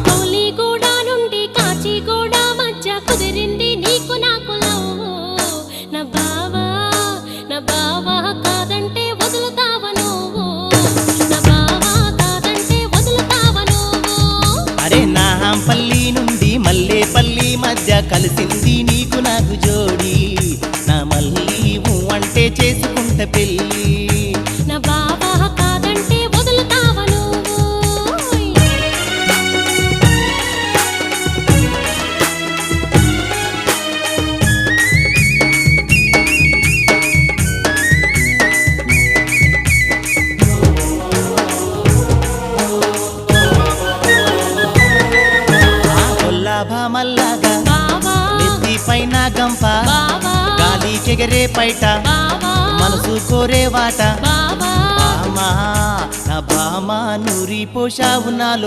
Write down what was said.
గౌలిగూడ నుండి కాచిగూడ మధ్య కుదిరింది నీకు నాకు లవ్వు. నా బావా కాదంటే వదులుతావా నువ్వు, నా బావా కాదంటే వదులుతావా నువ్వు. అరే నాంపల్లి నుండి మల్లేపల్లి మధ్య కలిసింది నీకు నాకు జోడి, నా మళ్ళీ అంటే చేసుకుంట పెళ్ళి. నా బావా కాదంటే వదులుతావా నువ్వు. మల్లాగా నెత్తి పైన గంప, గాలికెగరే పైట, మనసు కోరే వాట. బామా నా బామా నూరి పోషావు నాలో